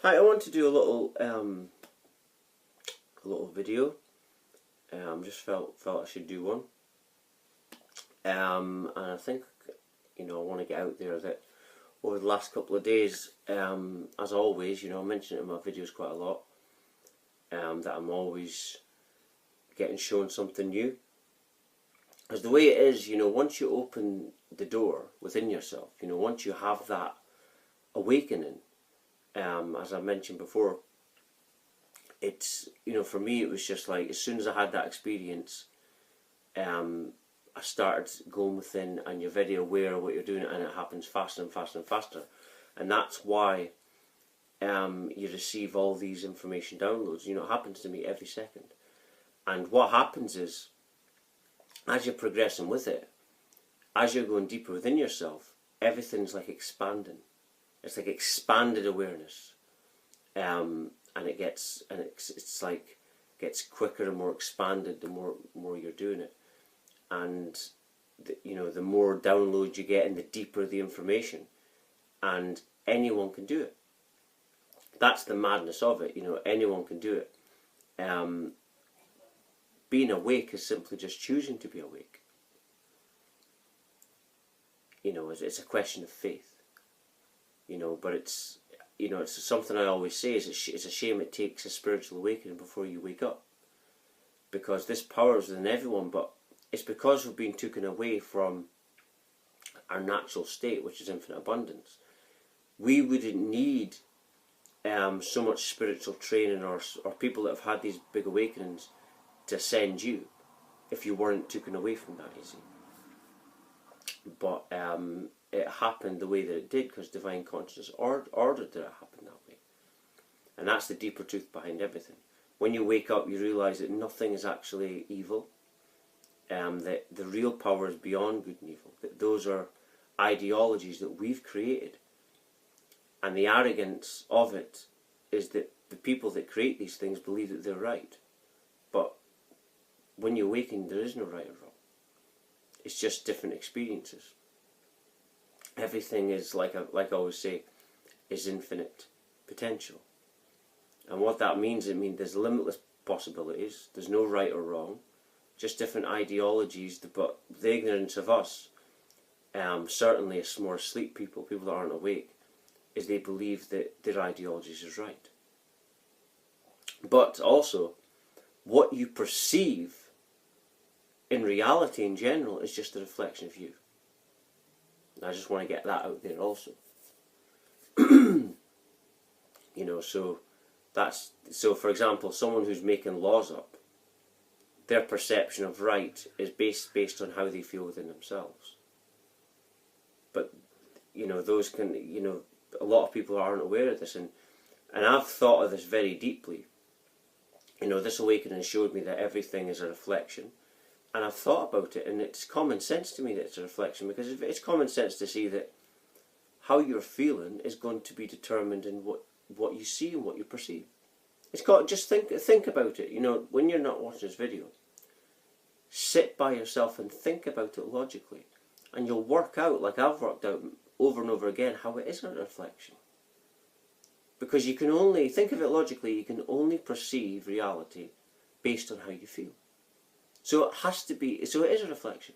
Hi, I want to do a little video. Just felt I should do one. And I think I want to get out there that over the last couple of days, as always, I mention it in my videos quite a lot. That I'm always getting shown something new. As the way it is, once you open the door within yourself, once you have that awakening, as I mentioned before, it's for me it was just like as soon as I had that experience, I started going within, and you're very aware of what you're doing, and it happens faster and faster and faster, and that's why you receive all these information downloads. It happens to me every second, and what happens is, as you're progressing with it, as you're going deeper within yourself, everything's like expanding. It's like expanded awareness. And it's like gets quicker and more expanded the more you're doing it, and the more downloads you get and the deeper the information, and anyone can do it. That's the madness of it. Anyone can do it. Being awake is simply just choosing to be awake. It's a question of faith. But it's something I always say is it's a shame it takes a spiritual awakening before you wake up, because this power is within everyone, but it's because we've been taken away from our natural state, which is infinite abundance. We wouldn't need so much spiritual training or people that have had these big awakenings to send you if you weren't taken away from that, you see. But it happened the way that it did because divine consciousness ordered that it happen that way. And that's the deeper truth behind everything. When you wake up, you realise that nothing is actually evil, that the real power is beyond good and evil, that those are ideologies that we've created. And the arrogance of it is that the people that create these things believe that they're right. But when you awaken, there is no right or wrong. It's just different experiences. Everything is, like I always say, is infinite potential. And what that means, it means there's limitless possibilities. There's no right or wrong. Just different ideologies. But the ignorance of us, certainly as more asleep people that aren't awake, is they believe that their ideologies is right. But also, what you perceive in reality in general is just a reflection of you. I just want to get that out there also. So for example, someone who's making laws up, their perception of right is based on how they feel within themselves. But those can a lot of people aren't aware of this, and I've thought of this very deeply. This awakening showed me that everything is a reflection. And I've thought about it, and it's common sense to me that it's a reflection, because it's common sense to see that how you're feeling is going to be determined in what you see and what you perceive. Just think about it. When you're not watching this video, sit by yourself and think about it logically, and you'll work out, like I've worked out over and over again, how it is a reflection. Because you can only think of it logically. You can only perceive reality based on how you feel. So it has to be, so it is a reflection.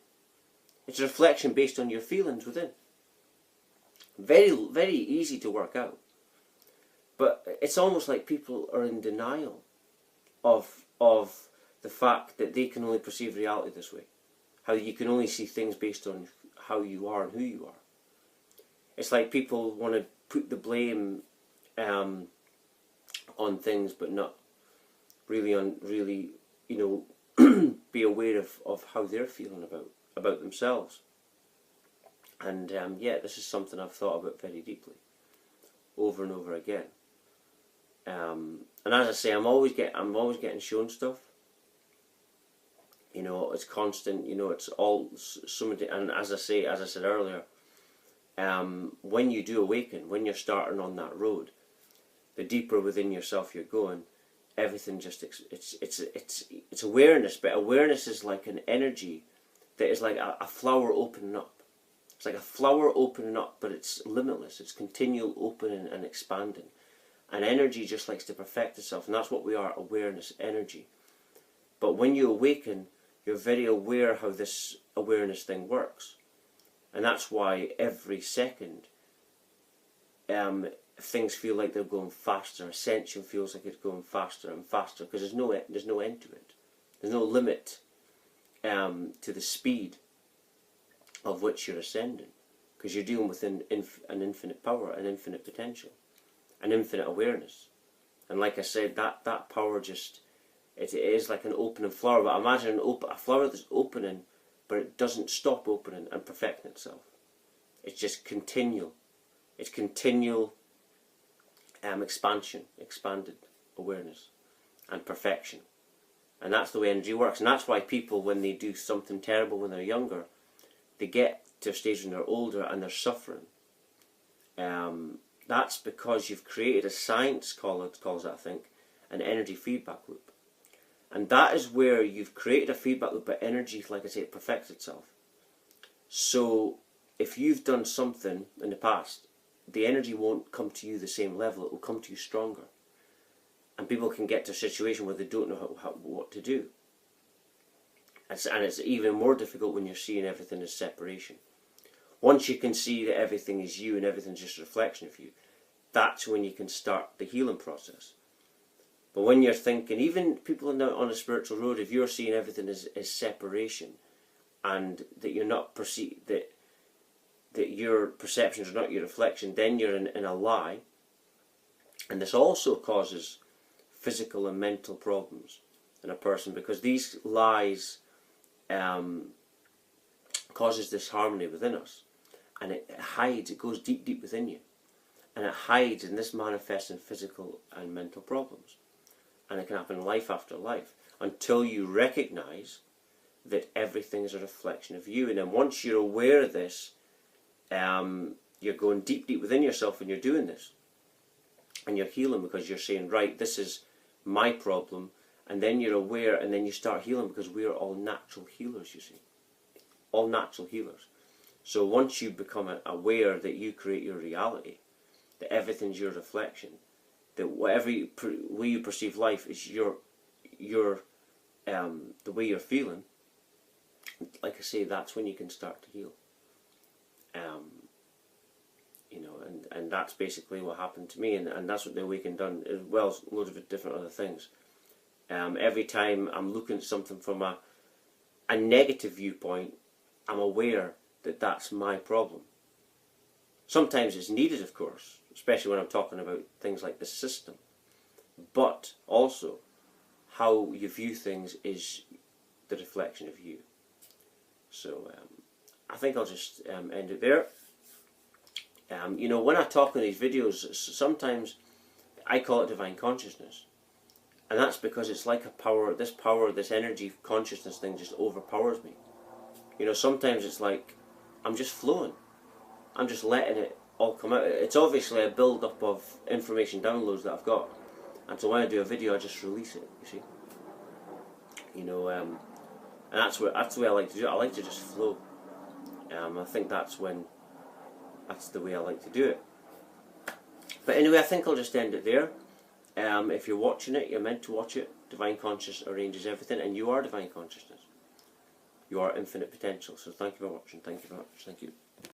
It's a reflection based on your feelings within. Very, very easy to work out. But it's almost like people are in denial of the fact that they can only perceive reality this way. How you can only see things based on how you are and who you are. It's like people want to put the blame on things, but not really be aware of how they're feeling about themselves. And this is something I've thought about very deeply, over and over again. And as I say, I'm always getting shown stuff. It's constant. It's all somebody. And as I said earlier, when you do awaken, when you're starting on that road, the deeper within yourself you're going, everything just it's awareness. But awareness is like an energy that is like a flower opening up. It's like a flower opening up, but it's limitless. It's continual opening and expanding, And energy just likes to perfect itself, and that's what we are, awareness, energy. But when you awaken, you're very aware how this awareness thing works. And that's why every second things feel like they're going faster. Ascension feels like it's going faster and faster, because there's no end to it. There's no limit to the speed of which you're ascending, because you're dealing with an infinite power, an infinite potential, an infinite awareness. And like I said, that power just, it is like an opening flower. But imagine a flower that's opening, but it doesn't stop opening and perfecting itself. It's just continual. It's continual expansion, expanded awareness and perfection. And that's the way energy works. And that's why people, when they do something terrible when they're younger, they get to a stage when they're older and they're suffering. That's because you've created, a science calls it, I think, an energy feedback loop. And that is where you've created a feedback loop, but energy, like I say, it perfects itself. So if you've done something in the past, the energy won't come to you the same level, it will come to you stronger. And people can get to a situation where they don't know what to do. And it's even more difficult when you're seeing everything as separation. Once you can see that everything is you and everything's just a reflection of you, that's when you can start the healing process. But when you're thinking, even people on a spiritual road, if you're seeing everything as separation, and that you're not that your perceptions are not your reflection, then you're in a lie. And this also causes physical and mental problems in a person, because these lies causes disharmony within us, and it hides, it goes deep, deep within you, and it hides, and this manifests in physical and mental problems. And it can happen life after life, until you recognize that everything is a reflection of you. And then once you're aware of this, you're going deep, deep within yourself when you're doing this. And you're healing, because you're saying, right, this is my problem. And then you're aware, and then you start healing, because we are all natural healers, you see. All natural healers. So once you become aware that you create your reality, that everything's your reflection, that whatever way you perceive life is the way you're feeling, like I say, that's when you can start to heal. And that's basically what happened to me, and that's what the Awakened done, as well as loads of different other things. Every time I'm looking at something from a negative viewpoint, I'm aware that that's my problem. Sometimes it's needed, of course, especially when I'm talking about things like the system. But also, how you view things is the reflection of you. So I think I'll just end it there. When I talk in these videos, sometimes I call it divine consciousness. And that's because it's like a power, this energy consciousness thing just overpowers me. Sometimes it's like I'm just flowing. I'm just letting it all come out. It's obviously a build-up of information downloads that I've got. And so when I do a video, I just release it, you see. And that's the way I like to do it. I like to just flow. I think that's the way I like to do it. But anyway, I think I'll just end it there. If you're watching it, you're meant to watch it. Divine Consciousness arranges everything, and you are Divine Consciousness. You are infinite potential. So thank you for watching. Thank you very much. Thank you.